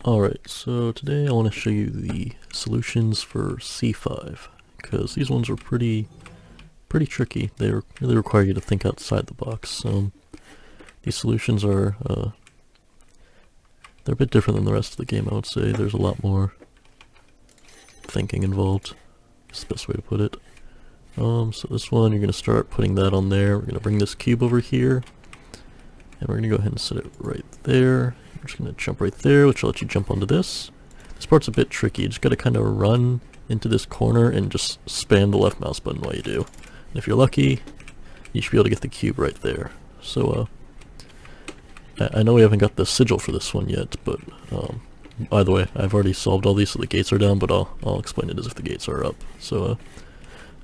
Alright, so today I want to show you the solutions for C5, because these ones are pretty tricky. They really require you to think outside the box. These solutions are, they're a bit different than the rest of the game, I would say. There's a lot more thinking involved. That's the best way to put it. So this one, you're going to start putting that on there. We're going to bring this cube over here, and we're going to go ahead and set it right there. We're just going to jump right there, which will let you jump onto this. This part's a bit tricky. You just got to kind of run into this corner and just spam the left mouse button while you do. And if you're lucky, you should be able to get the cube right there. So, I know we haven't got the sigil for this one yet, but by the way, I've already solved all these so the gates are down, but I'll explain it as if the gates are up. So,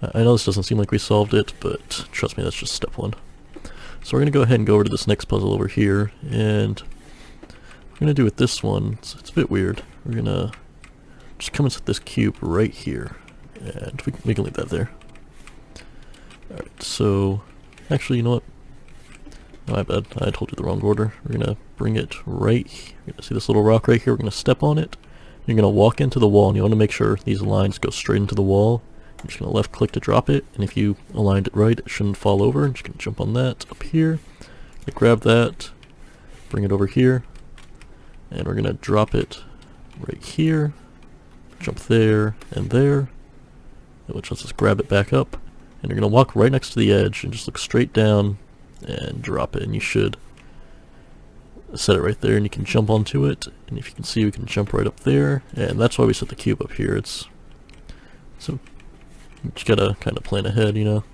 I know this doesn't seem like we solved it, but trust me, that's just step one. So we're going to go ahead and go over to this next puzzle over here, and we're going to do with this one, it's a bit weird. We're going to just come and set this cube right here, and we can leave that there. Alright, so, actually, you know what? My bad, I told you the wrong order. We're going to bring it right here. You're going to see this little rock right here, we're going to step on it. You're going to walk into the wall, and you want to make sure these lines go straight into the wall. You're just going to left click to drop it, and if you aligned it right, it shouldn't fall over. I'm just going to jump on that up here. Grab that, bring it over here, and we're going to drop it right here, jump there and there, which lets us grab it back up, and you're going to walk right next to the edge and just look straight down and drop it, and you should set it right there, and you can jump onto it, and if you can see, we can jump right up there, and that's why we set the cube up here. So you just gotta kind of plan ahead, you know.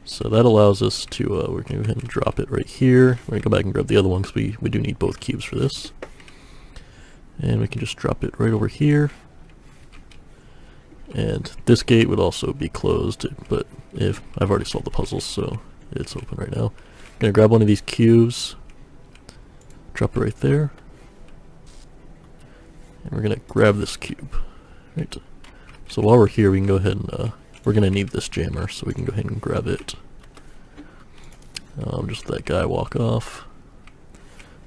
So that allows us to, we're going to go ahead and drop it right here. We're going to go back and grab the other one because we do need both cubes for this. And we can just drop it right over here. And this gate would also be closed, but if I've already solved the puzzles, so it's open right now. I'm going to grab one of these cubes, drop it right there, and we're going to grab this cube. Right. So while we're here, we can go ahead and, we're going to need this jammer, so we can go ahead and grab it. Just let that guy walk off.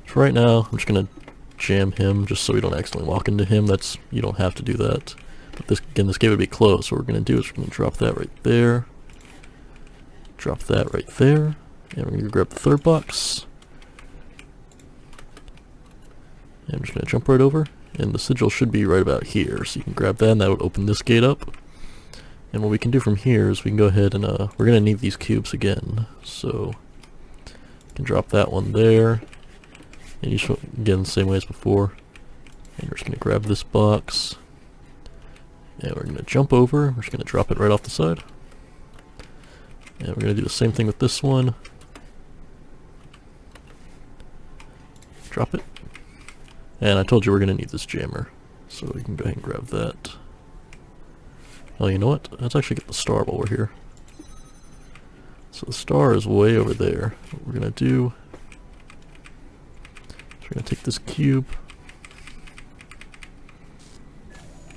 So right now, I'm just going to jam him, just so we don't accidentally walk into him. You don't have to do that. But this gate would be closed, so what we're going to do is we're going to drop that right there. Drop that right there. And we're going to grab the third box. And I'm just going to jump right over. And the sigil should be right about here, so you can grab that, and that would open this gate up. And what we can do from here is we can go ahead and, we're going to need these cubes again, so you can drop that one there, and you should, again, the same way as before. And we're just going to grab this box, and we're going to jump over, we're just going to drop it right off the side. And we're going to do the same thing with this one. Drop it. And I told you we're going to need this jammer, so we can go ahead and grab that. Oh, you know what? Let's actually get the star while we're here. So the star is way over there. What we're going to do is we're going to take this cube.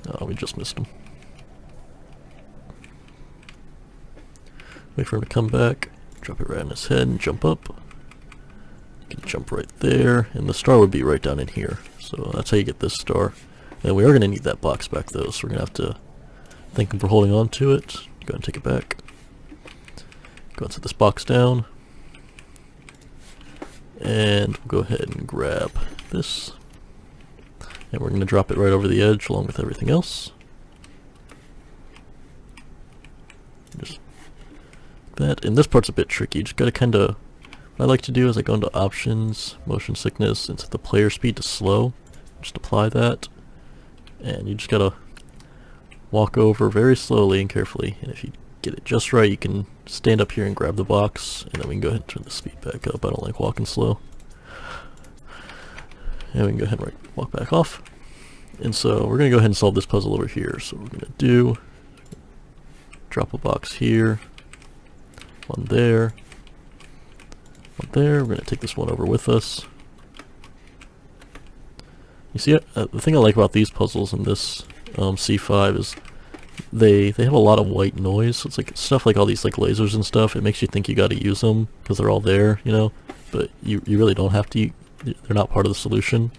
Oh, we just missed him. Wait for him to come back, drop it right on his head and jump up. You can jump right there, and the star would be right down in here. So that's how you get this star. And we are going to need that box back though, so we're going to have to think we're holding on to it. Go ahead and take it back. Go ahead and set this box down. And we'll go ahead and grab this. And we're going to drop it right over the edge along with everything else. Just that. And this part's a bit tricky. You just got to kind of, what I like to do is I go into options, motion sickness, and set the player speed to slow. Just apply that. And you just got to walk over very slowly and carefully, and if you get it just right, you can stand up here and grab the box, and then we can go ahead and turn the speed back up. I don't like walking slow. And we can go ahead and walk back off. And so we're going to go ahead and solve this puzzle over here. So what we're going to do, drop a box here, one there, one there. We're going to take this one over with us. You see, the thing I like about these puzzles in this C5 is they have a lot of white noise. So it's like stuff like all these like lasers and stuff. It makes you think you got to use them because they're all there, you know. But you really don't have to. They're not part of the solution.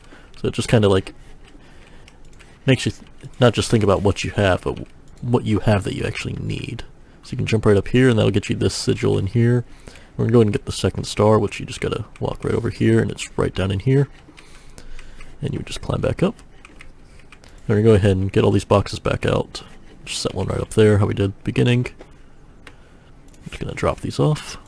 So it just kind of like makes you not just think about what you have, but what you have that you actually need. So you can jump right up here, and that'll get you this sigil in here. We're going to go ahead and get the second star, which you just got to walk right over here, and it's right down in here. And you just climb back up. We're going to go ahead and get all these boxes back out. Just set one right up there, how we did at the beginning. I'm just going to drop these off.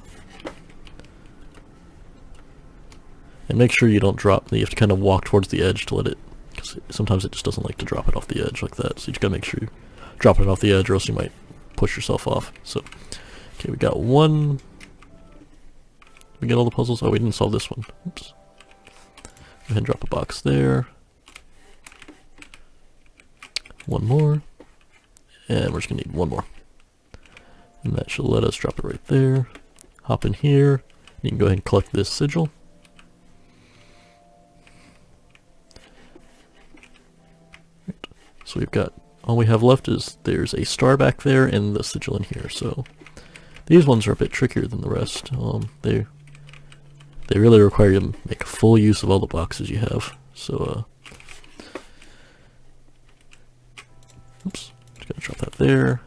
And make sure you don't drop, you have to kind of walk towards the edge to let it, because sometimes it just doesn't like to drop it off the edge like that. So you just gotta make sure you drop it off the edge, or else you might push yourself off. So, okay, we got one. We get all the puzzles? Oh, we didn't solve this one. Oops. Go ahead and drop a box there. One more. And we're just gonna need one more. And that should let us drop it right there. Hop in here. You can go ahead and collect this sigil. So we've got, all we have left is there's a star back there and the sigil in here. So these ones are a bit trickier than the rest. They really require you to make full use of all the boxes you have. So oops, just gotta drop that there.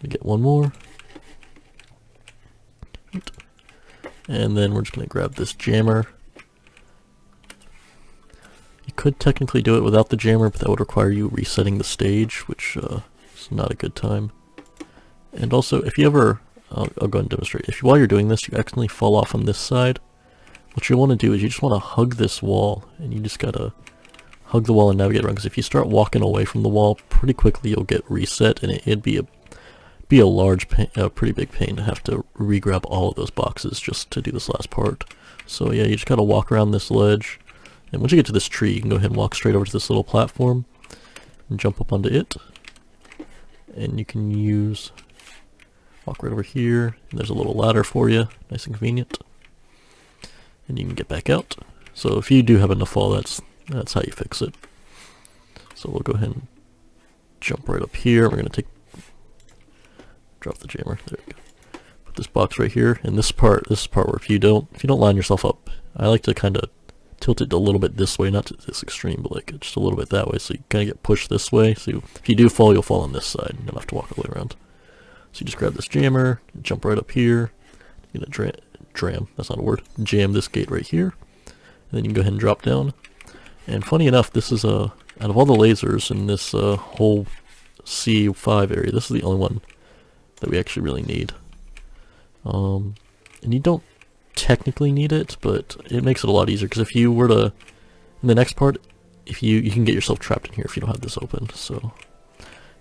Gonna get one more. And then we're just gonna grab this jammer. You could technically do it without the jammer, but that would require you resetting the stage, which is not a good time. And also, if you ever, I'll go ahead and demonstrate. If while you're doing this, you accidentally fall off on this side, what you want to do is you just want to hug this wall, and you just gotta hug the wall and navigate around, because if you start walking away from the wall, pretty quickly you'll get reset, and it'd be a large pain, a pretty big pain to have to re-grab all of those boxes just to do this last part. So yeah, you just gotta walk around this ledge. And once you get to this tree, you can go ahead and walk straight over to this little platform and jump up onto it. And you can walk right over here, and there's a little ladder for you, nice and convenient. And you can get back out. So if you do happen to fall, that's how you fix it. So we'll go ahead and jump right up here. We're gonna drop the jammer. There we go. Put this box right here, and this part where if you don't line yourself up, I like to kind of tilt it a little bit this way, not to this extreme, but like just a little bit that way, so you kind of get pushed this way. So if you do fall, you'll fall on this side, and you'll have to walk all the way around. So you just grab this jammer, jump right up here, you're gonna that's not a word, jam this gate right here, and then you can go ahead and drop down. And funny enough, this is out of all the lasers in this whole C5 area, this is the only one that we actually really need. And you don't technically need it, but it makes it a lot easier, because if you were to, in the next part, if you can get yourself trapped in here if you don't have this open. So,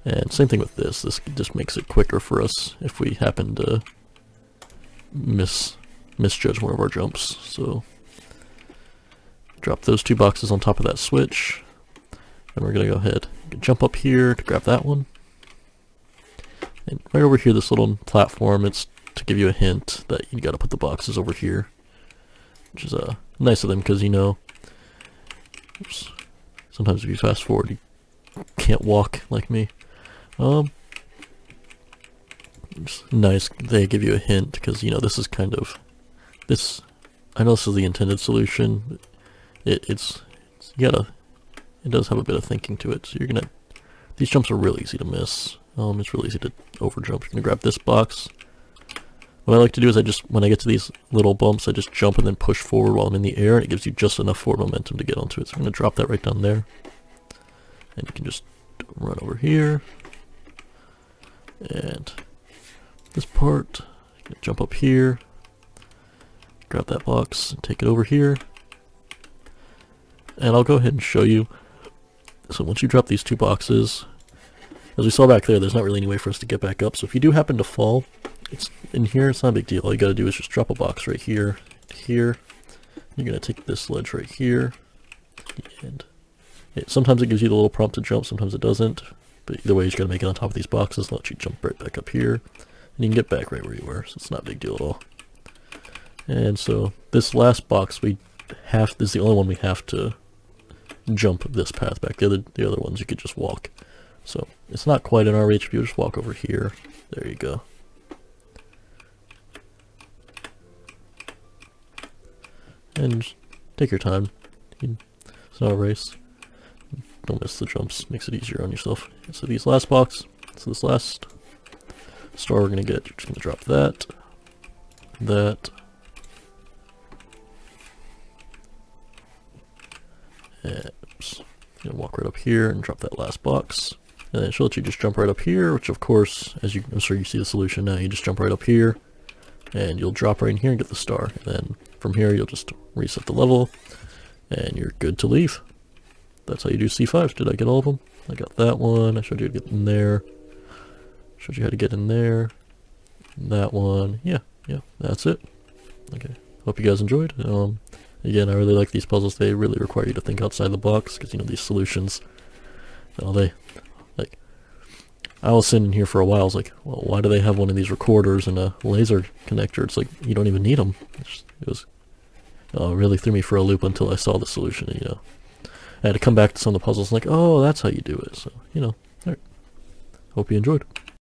and same thing with this just makes it quicker for us if we happen to misjudge one of our jumps. So drop those two boxes on top of that switch, and we're gonna go ahead and jump up here to grab that one. And right over here, this little platform, it's to give you a hint that you gotta put the boxes over here, which is nice of them, because oops, sometimes if you fast forward, you can't walk like me. It's nice they give you a hint, because this is kind of this. I know this is the intended solution. But it does have a bit of thinking to it. So these jumps are really easy to miss. It's really easy to overjump. You're gonna grab this box. What I like to do is when I get to these little bumps, I just jump and then push forward while I'm in the air, and it gives you just enough forward momentum to get onto it. So I'm going to drop that right down there. And you can just run over here. And this part, jump up here, grab that box, and take it over here. And I'll go ahead and show you. So once you drop these two boxes, as we saw back there's not really any way for us to get back up. So if you do happen to fall, it's in here, it's not a big deal. All you gotta do is just drop a box right here, here. You're gonna take this ledge right here, and sometimes it gives you the little prompt to jump, sometimes it doesn't. But either way, you just gotta make it on top of these boxes and let you jump right back up here, and you can get back right where you were. So it's not a big deal at all. And so this last box, this is the only one we have to jump this path back. The other ones you could just walk. So it's not quite in our reach, but you just walk over here. There you go. And just take your time. It's not a race. don't miss the jumps. Makes it easier on yourself. So these last box, so this last star we're gonna get, you're just gonna drop that, that, and oops, you're gonna walk right up here and drop that last box, and then she'll let you just jump right up here, which of course, as I'm sure you see the solution now, you just jump right up here, and you'll drop right in here and get the star, and then from here you'll just reset the level, and you're good to leave. That's how you do C5s. Did I get all of them? I got that one. I showed you how to get in there. Showed you how to get in there. That one. Yeah, that's it. Okay. Hope you guys enjoyed. Again, I really like these puzzles. They really require you to think outside the box, because, you know, these solutions, I was sitting here for a while. I was like, well, why do they have one of these recorders and a laser connector? It's like, you don't even need them. It really threw me for a loop until I saw the solution, you know. I had to come back to some of the puzzles like, oh, that's how you do it. So, you know, alright. Hope you enjoyed.